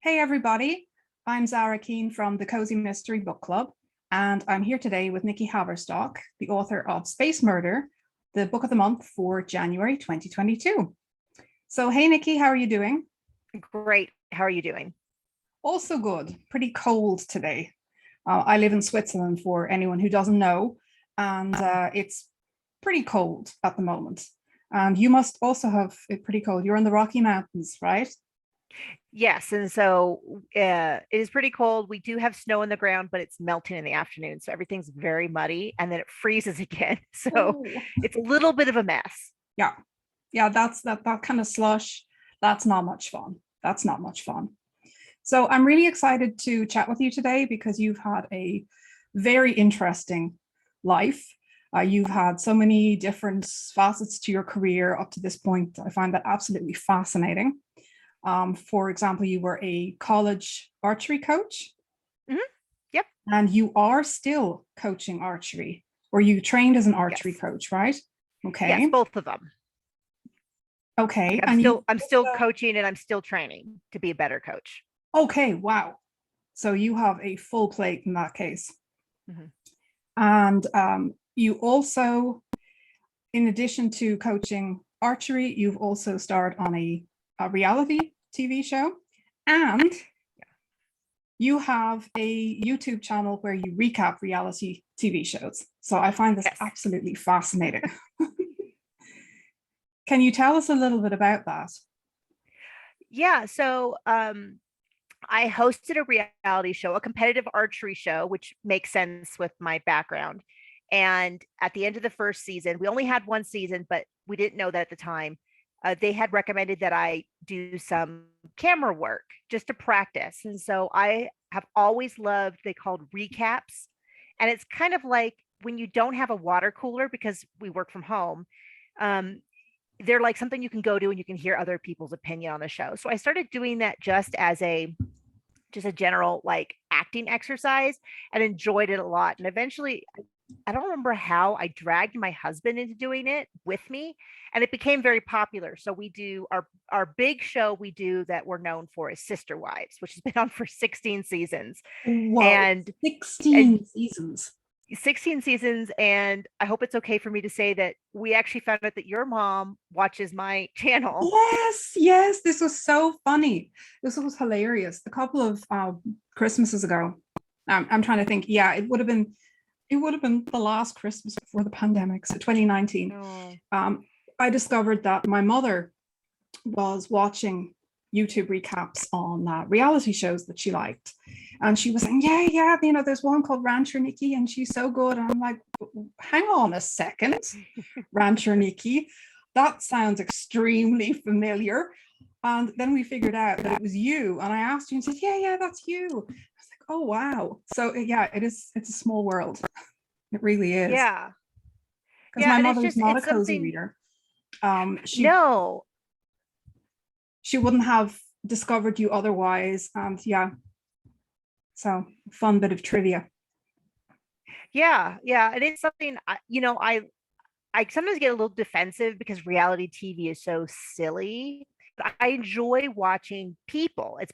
Hey everybody, I'm Zara Keane from the Cozy Mystery Book Club, and I'm here today with Nikki Haverstock, the author of Space Murder, the book of the month for January 2022. So hey Nikki, how are you doing? Great. How are you doing? Also good, pretty cold today. I live in Switzerland for anyone who doesn't know, and it's pretty cold at the moment. And you must also have it pretty cold. You're in the Rocky Mountains, right? Yes, and so it is pretty cold. We do have snow on the ground, but it's melting in the afternoon, so everything's very muddy, and then it freezes again. So Oh. it's a little bit of a mess. Yeah, yeah, that kind of slush. That's not much fun. That's not much fun. So I'm really excited to chat with you today because you've had a very interesting life. You've had so many different facets to your career up to this point. I find that absolutely fascinating. For example, you were a college archery coach Hmm. Yep. and you are still coaching archery, or you trained as an archery Yes. coach, right? Yes, Okay. both of them. Like Okay. I'm And you still I'm still coaching and I'm still training to be a better coach. Okay, wow. So you have a full plate in that case. Hmm. And you also, in addition to coaching archery, you've also starred on a reality TV show. And you have a YouTube channel where you recap reality TV shows. So I find this Yes. absolutely fascinating. Can you tell us a little bit about that? Yeah, so I hosted a reality show, a competitive archery show, which makes sense with my background. And at the end of the first season, we only had one season, but we didn't know that at the time. They had recommended that I do some camera work just to practice. And so I have always loved, they called recaps. And it's kind of like when you don't have a water cooler because we work from home, um, they're like something you can go to and you can hear other people's opinion on the show. So I started doing that just a general like acting exercise and enjoyed it a lot. And eventually, I don't remember how I dragged my husband into doing it with me, and it became very popular. So we do our big show we do that we're known for is Sister Wives, which has been on for 16 seasons. Whoa, And and 16 seasons. 16 seasons, and I hope it's okay for me to say that we actually found out that your mom watches my channel. Yes, yes, this was so funny. This was hilarious. A couple of Christmases ago, I'm trying to think. Yeah, it would have been the last Christmas before the pandemic, so 2019. Oh. Um, I discovered that my mother was watching YouTube recaps on reality shows that she liked, and she was saying, "Yeah, yeah, there's one called Rancher Nikki, and she's so good." And I'm like, "Hang on a second, Rancher Nikki, that sounds extremely familiar." And then we figured out that it was you. And I asked you and said, "Yeah, yeah, that's you." I was like, "Oh, wow." So yeah, it's a small world. It really is. Yeah. Because Yeah, my and it's mother's just not a it's cozy something. reader. She No. she wouldn't have discovered you otherwise. And yeah, so fun bit of trivia. Yeah, yeah, and it's something I sometimes get a little defensive because reality TV is so silly. But I enjoy watching people. It's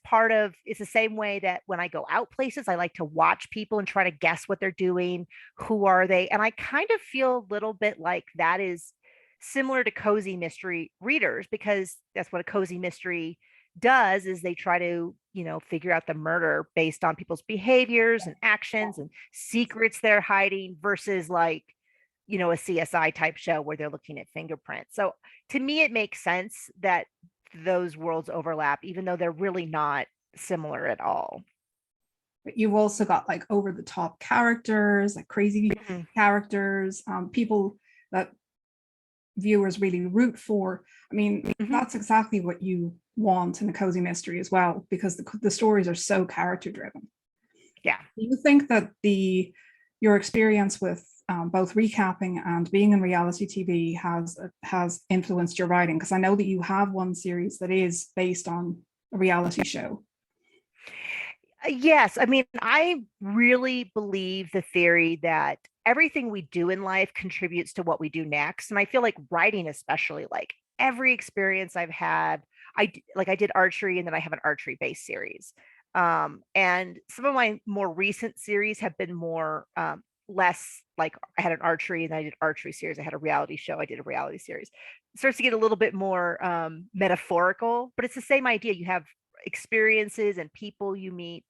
the same way that when I go out places, I like to watch people and try to guess what they're doing, who are they? And I kind of feel a little bit like that is similar to cozy mystery readers because that's what a cozy mystery does is they try to, figure out the murder based on people's behaviors and actions and secrets they're hiding versus like a CSI type show where they're looking at fingerprints. So to me, it makes sense that those worlds overlap, even though they're really not similar at all. But you've also got like over the top characters, like crazy Mhm. characters, people that viewers really root for. I mean, Mhm. that's exactly what you want in a cozy mystery as well, because the stories are so character driven. Yeah. Do you think that the your experience with both recapping and being in reality TV has influenced your writing? Because I know that you have one series that is based on a reality show. Yes. I mean, I really believe the theory that everything we do in life contributes to what we do next. And I feel like writing, especially like every experience I've had, I did archery, and then I have an archery based series. And some of my more recent series have been more less like I had an archery and I did archery series. I had a reality show. I did a reality series. It starts to get a little bit more metaphorical, but it's the same idea. You have experiences and people you meet,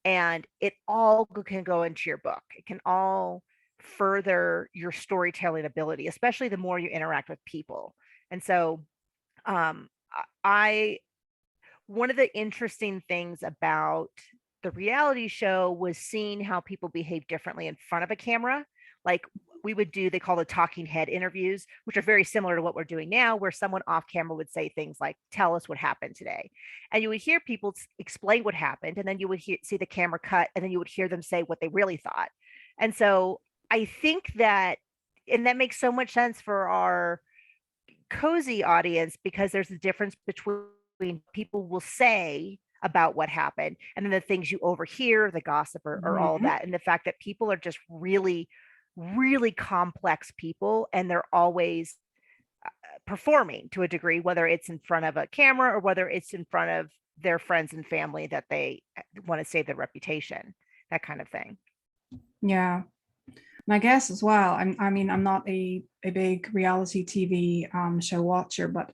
and it all can go into your book. It can all further your storytelling ability, especially the more you interact with people. And so, um, I one of the interesting things about the reality show was seeing how people behave differently in front of a camera. Like we would do, they call the talking head interviews, which are very similar to what we're doing now, where someone off camera would say things like, "Tell us what happened today." And you would hear people explain what happened, and then you would see the camera cut, and then you would hear them say what they really thought. And so I think that, and that makes so much sense for our cozy audience, because there's a difference between people will say about what happened and then the things you overhear, the gossip, or all of Mhm. that. And the fact that people are just really, really complex people, and they're always performing to a degree, whether it's in front of a camera or whether it's in front of their friends and family that they want to save their reputation, that kind of thing. Yeah. And I guess as well, I mean, I'm not a big reality TV show watcher, but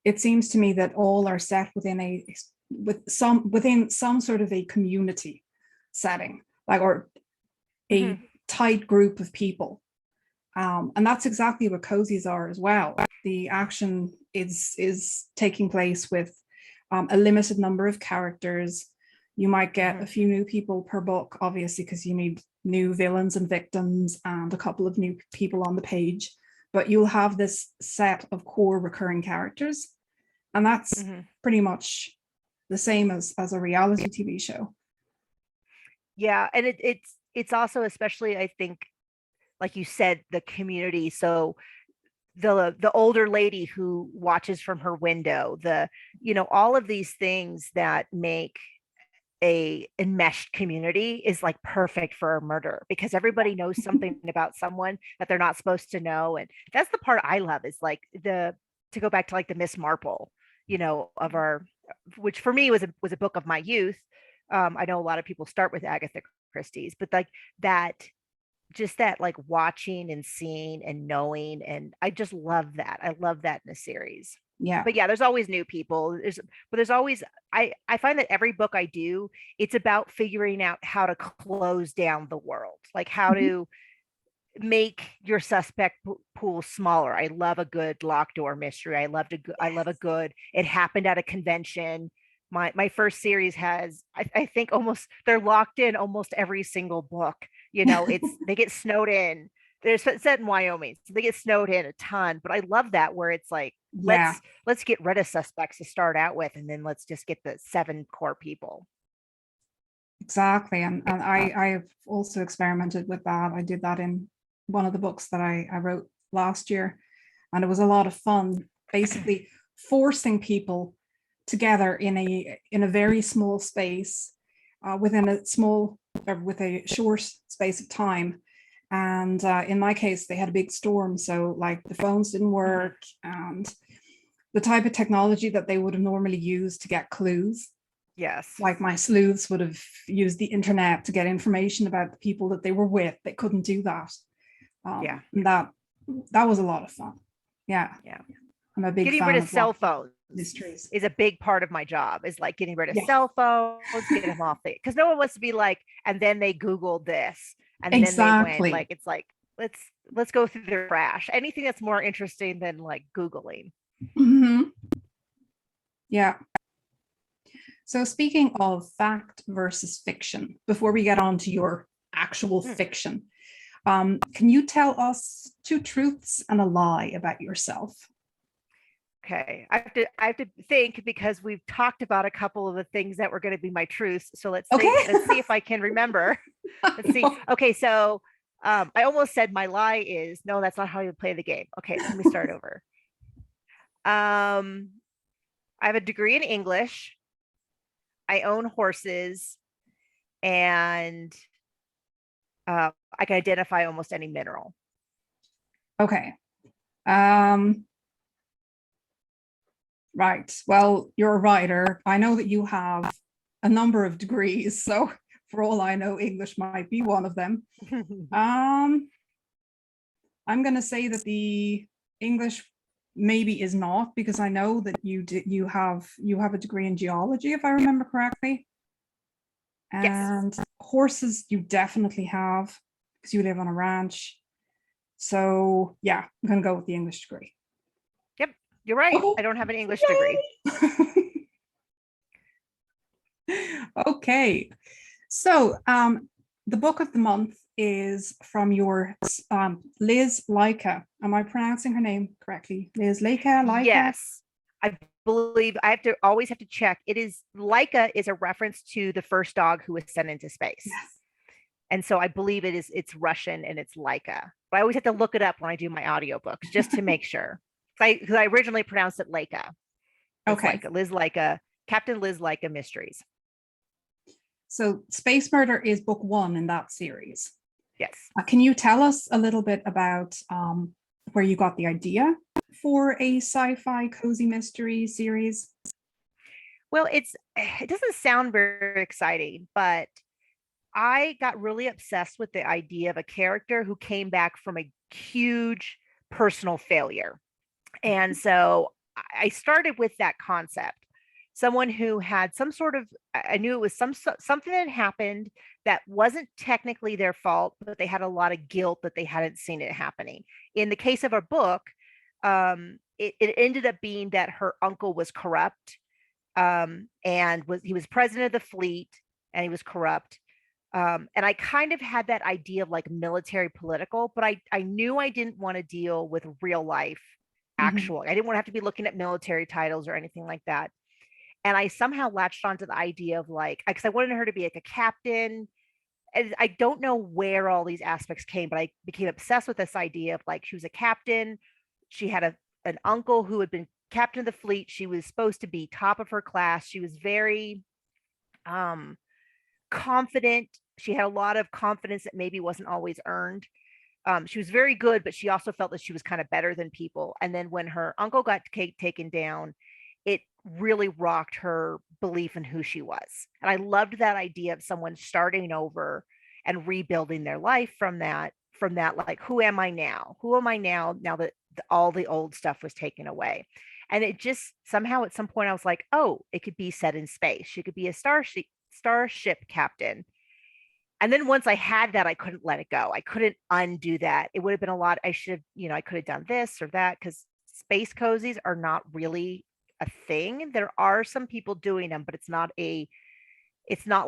it seems to me that all are set within some sort of a community setting, like, or Hmm. a tight group of people. And that's exactly what cozies are as well. The action is taking place with a limited number of characters. You might get a Hmm. few new people per book, obviously, because you need new villains and victims and a couple of new people on the page. But you'll have this set of core recurring characters, and that's Hmm. pretty much the same as a reality TV show. Yeah, and it's also, especially I think, like you said, the community. So the older lady who watches from her window, all of these things that make a enmeshed community is like perfect for a murder, because everybody knows something about someone that they're not supposed to know. And that's the part I love, is like the to go back to like the Miss Marple, of our, which for me was a book of my youth. I know a lot of people start with Agatha Christie's, but like that, just that, like watching and seeing and knowing, and I just love that. I love that in a series. Yeah. But yeah, there's always new people. But there's always, I find that every book I do, it's about figuring out how to close down the world, like how Mhm. to make your suspect pool smaller. I love a good locked door mystery. I love a good, it happened at a convention. My first series has, I think, almost, they're locked in almost every single book. It's, they get snowed in. There's, it's set in Wyoming, so they get snowed in a ton. But I love that, where it's like, Yeah, let's get rid of suspects to start out with, and then let's just get the 7 core people. exactly. And I've also experimented with that. I did that in one of the books that I wrote last year, and it was a lot of fun, basically forcing people together in a very small space, within a small or with a short space of time. And in my case, they had a big storm, so like the phones didn't Mhm. work, and the type of technology that they would have normally used to get clues, Yes. like my sleuths would have used the internet to get information about the people that they were with. They couldn't do that. Yeah. And that was a lot of fun. Yeah, Yeah. I'm a big Getting rid fan of of cell watching phones mysteries. is a big part of my job, is like getting rid of Yeah, cell phones, get them off, because no one wants to be like, and then they Googled this, and then they went, like, exactly. it's like, let's go through their trash. Anything that's more interesting than like Googling. Hmm. Yeah. So speaking of fact versus fiction, before we get on to your actual Mm. fiction, can you tell us two truths and a lie about yourself? Okay, I have to think, because we've talked about a couple of the things that were going to be my truths. So let's Okay. think. Let's see if I can remember. Let's see. Okay, so I almost said my lie is no. That's not how you play the game. Okay, let me start over. Um, I have a degree in English. I own horses, and I can identify almost any mineral. Okay. Um, Right. Well, you're a writer. I know that you have a number of degrees, so for all I know, English might be one of them. Um, I'm going to say that the English maybe is not, because I know that you have a degree in geology, if I remember correctly. Yes. And horses you definitely have because you live on a ranch. So yeah, I'm going to go with the English degree. Yep. You're right. Okay. I don't have an English degree. Okay. So the book of the month is from your Liz Leica. Am I pronouncing her name correctly? Liz Leica? Yes. I believe I have to always have to check. It is Laika is a reference to the first dog who was sent into space. Yes. And so I believe it's Russian and it's Laika. But I always have to look it up when I do my audiobooks just to make sure. Because I originally pronounced it Laika. It's Okay. Laika, Liz Laika, Captain Liz Laika Mysteries. So Space Murder is book one in that series. Yes. Can you tell us a little bit about where you got the idea for a sci-fi cozy mystery series? Well, it doesn't sound very exciting, but I got really obsessed with the idea of a character who came back from a huge personal failure. And so I started with that concept. Someone who had some sort of, I knew it was something that happened that wasn't technically their fault, but they had a lot of guilt that they hadn't seen it happening. In the case of our book, it ended up being that her uncle was corrupt, and he was president of the fleet, and he was corrupt. And I kind of had that idea of like military political, but I knew I didn't want to deal with real life Mhm. actual. I didn't want to have to be looking at military titles or anything like that. And I somehow latched onto the idea of like, because I wanted her to be like a captain. And I don't know where all these aspects came, but I became obsessed with this idea of like she was a captain. She had an uncle who had been captain of the fleet. She was supposed to be top of her class. She was very um confident. She had a lot of confidence that maybe wasn't always earned. She was very good, but she also felt that she was kind of better than people. And then when her uncle got taken down, it really rocked her belief in who she was. And I loved that idea of someone starting over and rebuilding their life from that like, who am I now? Who am I now that all the old stuff was taken away? And it just somehow at some point I was like, oh, it could be set in space. She could be a starship captain. And then once I had that, I couldn't let it go. I couldn't undo that. It would have been a lot. I should have, I could have done this or that, because space cozies are not really a thing. There are some people doing them, but it's not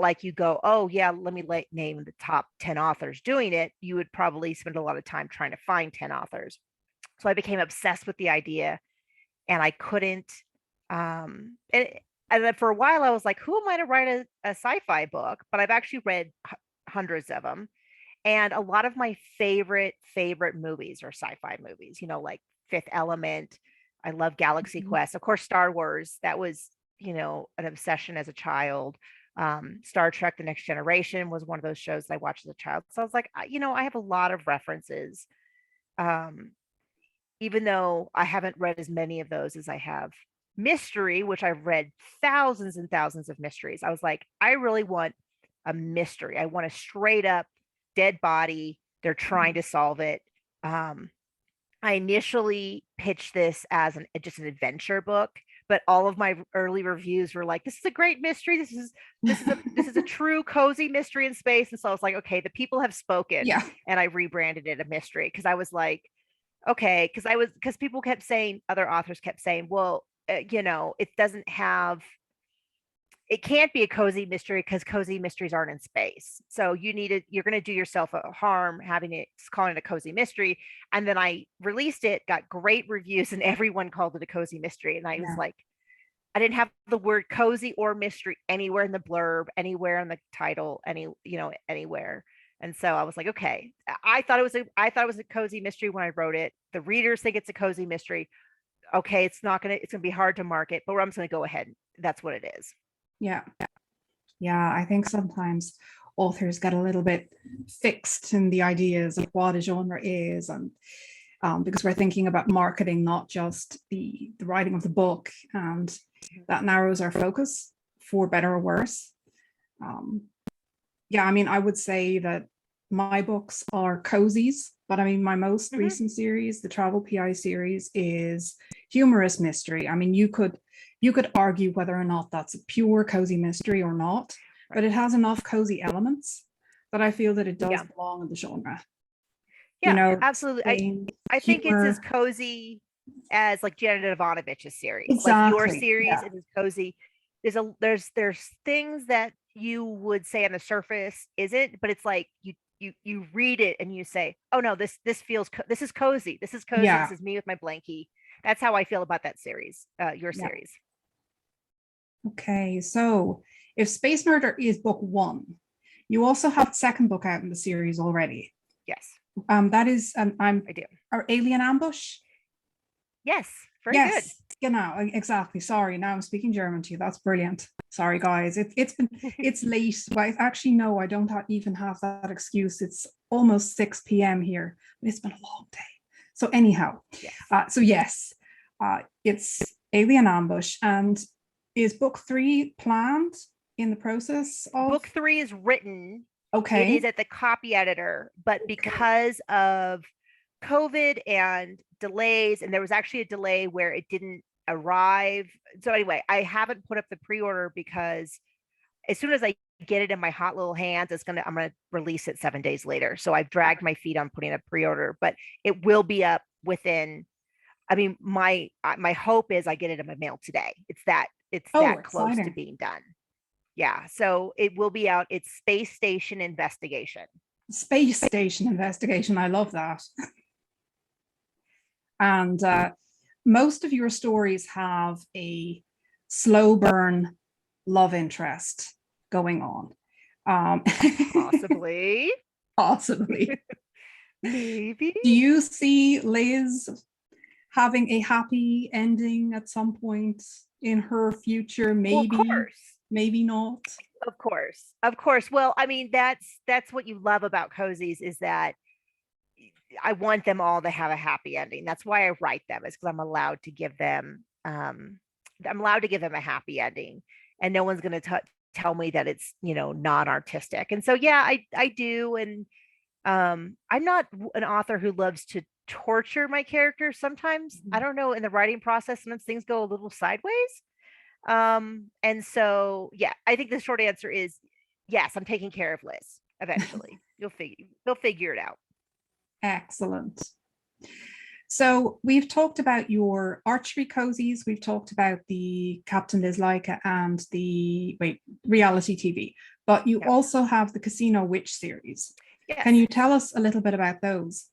like you go, oh yeah, let me name the top 10 authors doing it. You would probably spend a lot of time trying to find 10 authors. So I became obsessed with the idea, and I couldn't, and then for a while I was like, who am I to write a sci-fi book? But I've actually read hundreds of them. And a lot of my favorite movies are sci-fi movies, like Fifth Element. I love Galaxy Mhm. Quest. Of course, Star Wars, that was, an obsession as a child. Star Trek The Next Generation was one of those shows that I watched as a child. So I was like, I have a lot of references. Um, Even though I haven't read as many of those as I have mystery, which I've read thousands and thousands of mysteries. I was like, I really want a mystery. I want a straight up dead body. They're trying to solve it. Um, I initially pitched this as just an adventure book, but all of my early reviews were like, "This is a great mystery. This is a true cozy mystery in space." And so I was like, "Okay, the people have spoken," Yeah. and I rebranded it a mystery because I was like, okay, because people kept saying, other authors kept saying, well, it doesn't have, it can't be a cozy mystery because cozy mysteries aren't in space. So you're going to do yourself a harm having it, calling it a cozy mystery. And then I released it, got great reviews, and everyone called it a cozy mystery. And I was Yeah. like, I didn't have the word cozy or mystery anywhere in the blurb, anywhere in the title, anywhere. And so I was like, okay, I thought it was a cozy mystery when I wrote it. The readers think it's a cozy mystery. Okay, it's gonna be hard to market, but I'm just gonna go ahead. That's what it is. Yeah. Yeah. I think sometimes authors get a little bit fixed in the ideas of what a genre is. And because we're thinking about marketing, not just the writing of the book, and that narrows our focus for better or worse. Yeah, I mean, I would say that my books are cozies, but I mean, my most recent series, the Travel PI series, is humorous mystery. I mean, you could argue whether or not that's a pure cozy mystery or not, but it has enough cozy elements that I feel that it does belong in the genre. Yeah, absolutely. I think it's as humor. cozy as like Janet Ivanovich's series. Like your Exactly. series Yeah. is cozy. There's things that you would say on the surface isn't, but it's like you read it and you say, oh no, this feels this is cozy. This is cozy. Yeah. This is me with my blankie. That's how I feel about that series, your Yeah. series. Okay, so if Space Murder is book one, you also have the second book out in the series already. Yes, That is, I do. Our Alien Ambush. Yes, very good. Yes, genau, exactly. Sorry, now I'm speaking German to you. That's brilliant. Sorry, guys. It's late, but actually no, I don't even have that excuse. It's almost 6 p.m. here, but it's been a long day. So anyhow, Yes. yes, it's Alien Ambush, and is book three planned in the process of? Book three is written. Okay. It is at the copy editor, but because of COVID and delays, and there was actually a delay where it didn't arrive. So anyway, I haven't put up the pre-order because as soon as I get it in my hot little hands, I'm gonna release it 7 days later. So I've dragged my feet on putting a pre-order, but it will be up within. I mean, my hope is I get it in my mail today. It's that close to being done. Yeah, so it will be out. It's Space Station Investigation. Space Station Investigation. I love that. And most of your stories have a slow burn love interest going on. Possibly. Possibly. Maybe. Do you see Liz having a happy ending at some point in her future? Maybe. Well, of course. Maybe not. Of course. Of course. Well, I mean, that's what you love about cozies is that I want them all to have a happy ending. That's why I write them, is because I'm allowed to give them a happy ending, and no one's going to tell me that it's not artistic. And so yeah, I do. And I'm not an author who loves to torture my characters. Sometimes I don't know, in the writing process, sometimes things go a little sideways. And so yeah, I think the short answer is yes, I'm taking care of Liz eventually. They'll figure it out. Excellent. So we've talked about your archery cozies. We've talked about the Captain Liz Laika and the reality TV, but you also have the Casino Witch series. Yes. Can you tell us a little bit about those?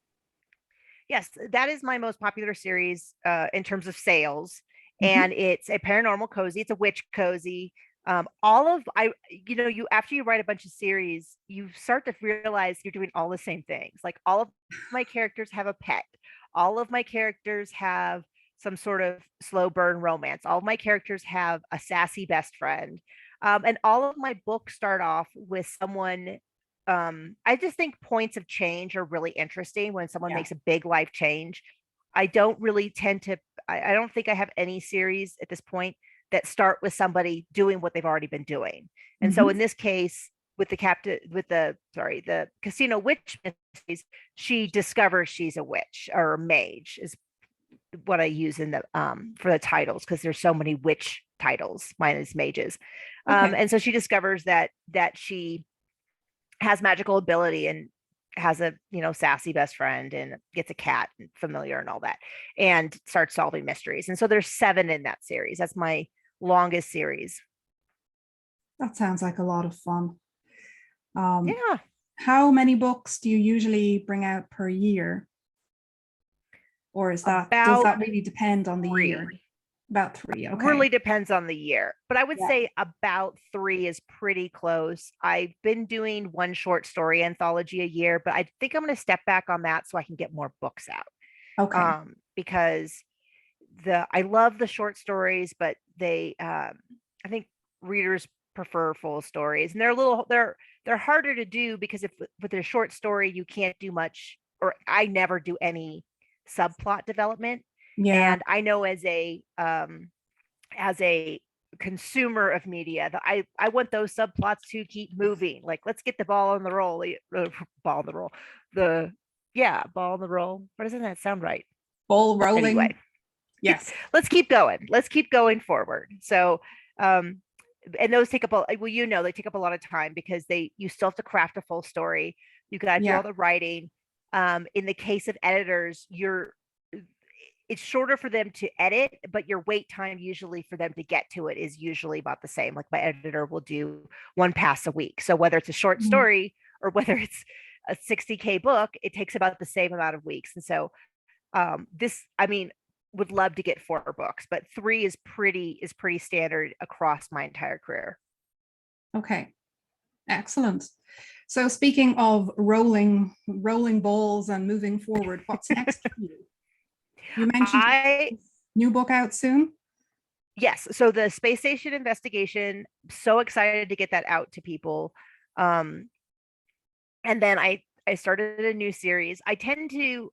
Yes, that is my most popular series in terms of sales. And it's a paranormal cozy. It's a witch cozy. You after you write a bunch of series, you start to realize you're doing all the same things. Like all of my characters have a pet. All of my characters have some sort of slow burn romance. All of my characters have a sassy best friend. And all of my books start off with someone. I just think points of change are really interesting when someone makes a big life change. I don't really tend to, I don't think I have any series at this point that start with somebody doing what they've already been doing. And so in this case, with the Casino Witch mysteries, she discovers she's a witch or a mage is what I use in the for the titles, because there's so many witch titles. Mine is mages. And so she discovers that she has magical ability and has a sassy best friend and gets a cat and familiar and all that, and starts solving mysteries. And so there's 7 in that series. That's my longest series. That sounds like a lot of fun. Yeah. How many books do you usually bring out per year? Or does that really depend on the year? About 3. Okay. Really depends on the year, but I would say about 3 is pretty close. I've been doing one short story anthology a year, but I think I'm going to step back on that so I can get more books out. Okay. Because I love the short stories, but I think readers prefer full stories, and they're harder to do because if with a short story you can't do much, or I never do any subplot development. Yeah. And I know as a consumer of media that I want those subplots to keep moving. Like, let's get the ball on the roll. Ball on the roll. Ball on the roll. What doesn't that sound right? Ball rolling. Anyway, yes. Let's keep going. Let's keep going forward. So, and those take up they take up a lot of time because you still have to craft a full story. You got to do all the writing. In the case of editors, it's shorter for them to edit, but your wait time usually for them to get to it is usually about the same. Like, my editor will do one pass a week. So whether it's a short story or whether it's a 60K book, it takes about the same amount of weeks. And so would love to get 4 books, but 3 is pretty standard across my entire career. Okay. Excellent. So speaking of rolling balls and moving forward, what's next for you? You mentioned new book out soon? Yes. So the Space Station Investigation, so excited to get that out to people. And then I started a new series. I tend to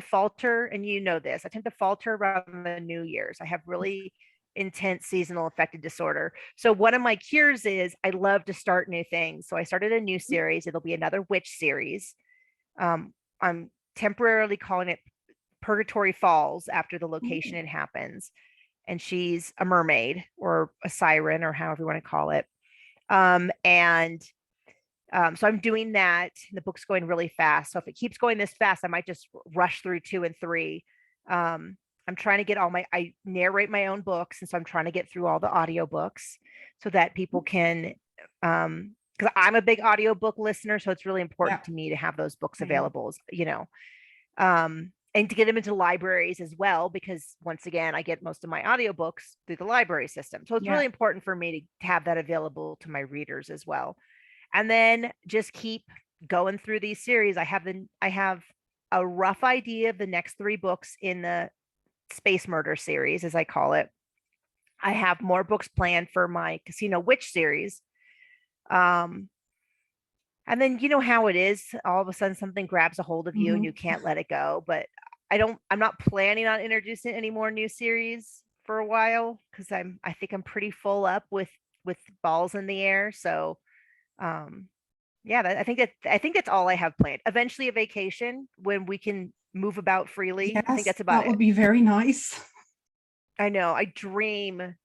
falter, and you know this. I tend to falter around the New Year's. I have really intense seasonal affective disorder. So one of my cures is I love to start new things. So I started a new series. It'll be another witch series. I'm temporarily calling it Purgatory Falls after the location it happens. And she's a mermaid or a siren or however you want to call it. So I'm doing that. The book's going really fast. So if it keeps going this fast, I might just rush through 2 and 3. I'm trying to get I narrate my own books. And so I'm trying to get through all the audiobooks so that people can, because I'm a big audiobook listener. So it's really important to me to have those books available, and to get them into libraries as well, because once again, I get most of my audiobooks through the library system. So it's really important for me to have that available to my readers as well. And then just keep going through these series. I have a rough idea of the next 3 books in the Space Murder series, as I call it. I have more books planned for my Casino Witch series. And then you know how it is. All of a sudden something grabs a hold of you and you can't let it go. But I'm not planning on introducing any more new series for a while because I think I'm pretty full up with balls in the air. So I think that's all I have planned. Eventually a vacation when we can move about freely. Yes, I think that's about that would be very nice. I know. I dream. I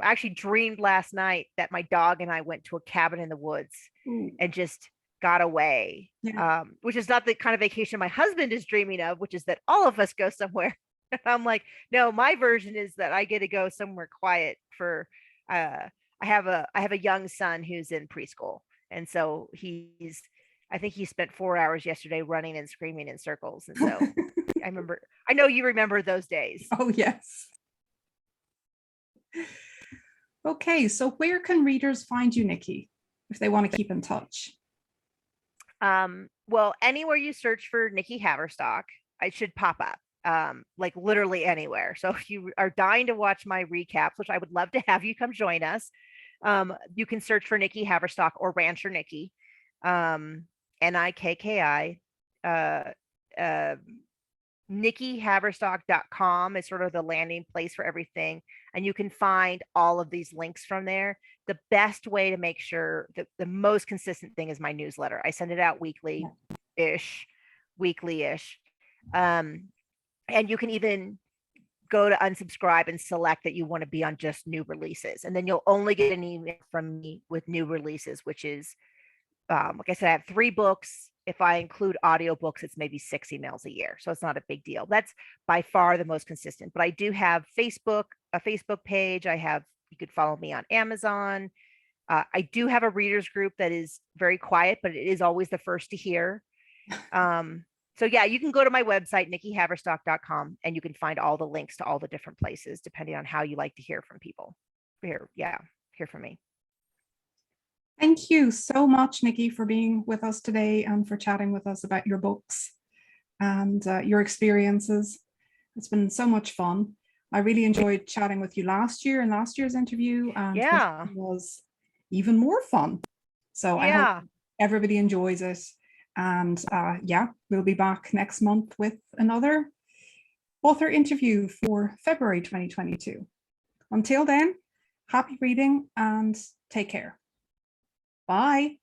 actually dreamed last night that my dog and I went to a cabin in the woods and just got away. Which is not the kind of vacation my husband is dreaming of, which is that all of us go somewhere. I'm like, no, my version is that I get to go somewhere quiet for I have a young son who's in preschool. And so I think he spent 4 hours yesterday running and screaming in circles. And so I know you remember those days. Oh, yes. Okay, so where can readers find you, Nikki, if they want to keep in touch? Well, anywhere you search for Nikki Haverstock, I should pop up. Like literally anywhere. So if you are dying to watch my recaps, which I would love to have you come join us, you can search for Nikki Haverstock or Rancher Nikki, Nikki. NikkiHaverstock.com is sort of the landing place for everything. And you can find all of these links from there. The best way to make sure that the most consistent thing is my newsletter. I send it out weekly-ish. And you can even go to unsubscribe and select that you want to be on just new releases. And then you'll only get an email from me with new releases, which is, like I said, I have 3 books. If I include audiobooks, it's maybe 6 emails a year. So it's not a big deal. That's by far the most consistent. But I do have a Facebook page. You could follow me on Amazon. I do have a readers group that is very quiet, but it is always the first to hear. So yeah, you can go to my website, NikkiHaverstock.com, and you can find all the links to all the different places, depending on how you like to hear from people. Hear from me. Thank you so much, Nikki, for being with us today and for chatting with us about your books and your experiences. It's been so much fun. I really enjoyed chatting with you last year in last year's interview, and this was even more fun. So I hope everybody enjoys it. And we'll be back next month with another author interview for February 2022. Until then, happy reading and take care. Bye.